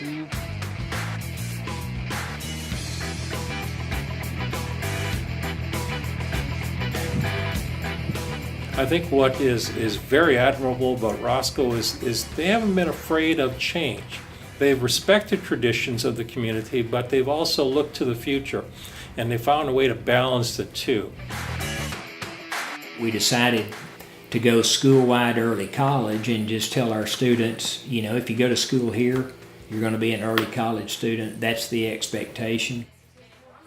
receive. I think what is very admirable about Roscoe is they haven't been afraid of change. They've respected traditions of the community, but they've also looked to the future, and they found a way to balance the two. We decided to go school-wide early college and just tell our students, you know, if you go to school here, you're going to be an early college student. That's the expectation.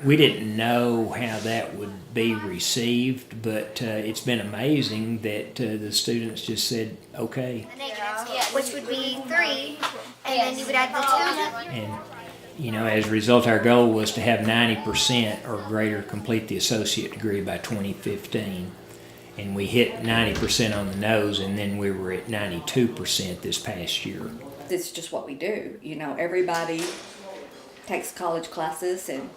We didn't know how that would be received, but it's been amazing that the students just said, okay. The negatives, which would be 3, and then you would add the 2. And, you know, as a result, our goal was to have 90% or greater complete the associate degree by 2015. And we hit 90% on the nose, and then we were at 92% this past year. It's just what we do. You know, everybody takes college classes and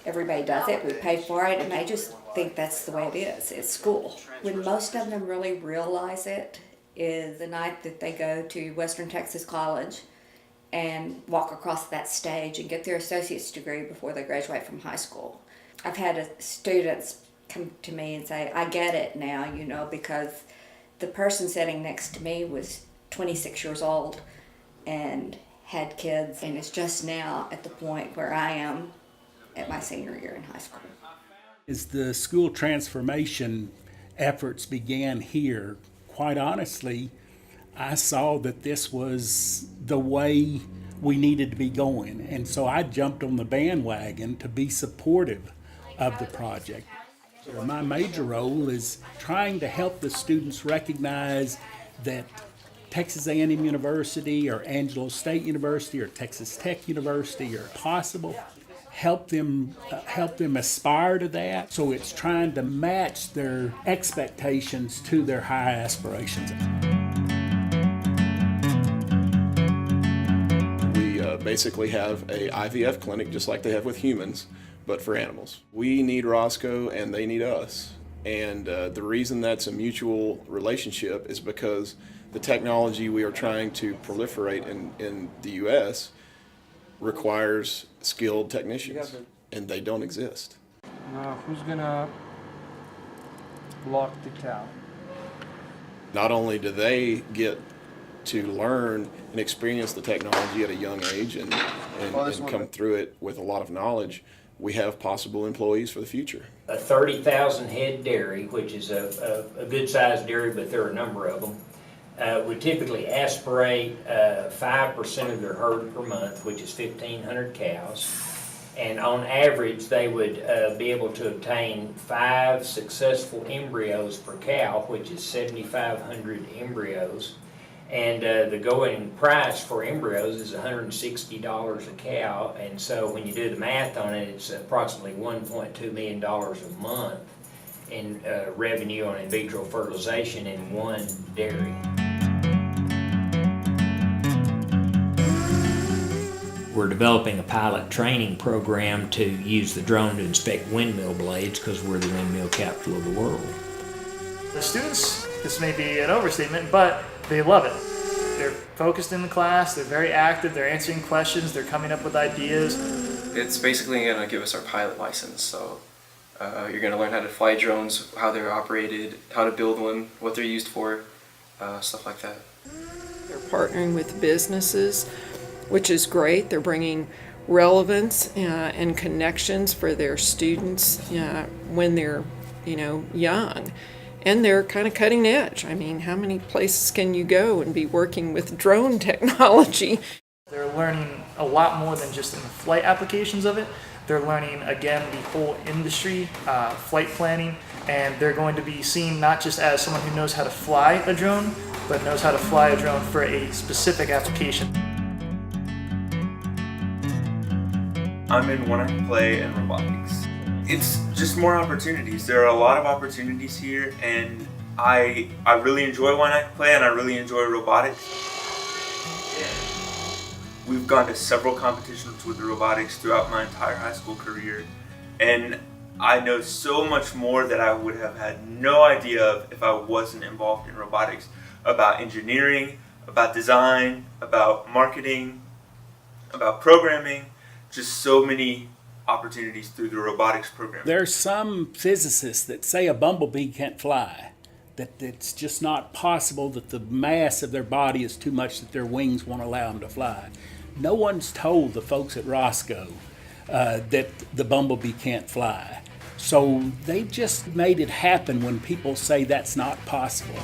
everybody does it. We pay for it, and they just think that's the way it is. It's school. When most of them really realize it is the night that they go to Western Texas College and walk across that stage and get their associate's degree before they graduate from high school. I've had students come to me and say, I get it now, you know, because the person sitting next to me was 26 years old and had kids, and is just now at the point where I am at my senior year in high school. As the school transformation efforts began here, quite honestly, I saw that this was the way we needed to be going. And so I jumped on the bandwagon to be supportive of the project. So my major role is trying to help the students recognize that Texas A&M University or Angelo State University or Texas Tech University are possible. Help them aspire to that. So it's trying to match their expectations to their high aspirations. We basically have a IVF clinic just like they have with humans, but for animals. We need Roscoe and they need us. And the reason that's a mutual relationship is because the technology we are trying to proliferate in the U.S. requires skilled technicians, and they don't exist. Now, who's gonna lock the cow? Not only do they get to learn and experience the technology at a young age and come through it with a lot of knowledge, we have possible employees for the future. A 30,000 head dairy, which is a good-sized dairy, but there are a number of them, would typically aspirate 5% of their herd per month, which is 1,500 cows. And on average, they would be able to obtain 5 successful embryos per cow, which is 7,500 embryos. And the going price for embryos is $160 a cow. And so when you do the math on it, it's approximately $1.2 million a month in revenue on in vitro fertilization in one dairy. We're developing a pilot training program to use the drone to inspect windmill blades because we're the windmill capital of the world. The students, this may be an overstatement, but they love it. They're focused in the class, they're very active, they're answering questions, they're coming up with ideas. It's basically going to give us our pilot license, so you're going to learn how to fly drones, how they're operated, how to build one, what they're used for, stuff like that. They're partnering with businesses, which is great. They're bringing relevance and connections for their students when they're, young. And they're kind of cutting edge. I mean, how many places can you go and be working with drone technology? They're learning a lot more than just in the flight applications of it. They're learning, again, the whole industry, flight planning, and they're going to be seen not just as someone who knows how to fly a drone, but knows how to fly a drone for a specific application. I'm in One Act Play and robotics. It's just more opportunities. There are a lot of opportunities here, and I really enjoy One Act Play and I really enjoy robotics. We've gone to several competitions with robotics throughout my entire high school career, and I know so much more that I would have had no idea of if I wasn't involved in robotics, about engineering, about design, about marketing. about programming, just so many opportunities through the robotics program. There's some physicists that say a bumblebee can't fly, that it's just not possible, that the mass of their body is too much that their wings won't allow them to fly. No one's told the folks at Roscoe that the bumblebee can't fly. So they've just made it happen when people say that's not possible.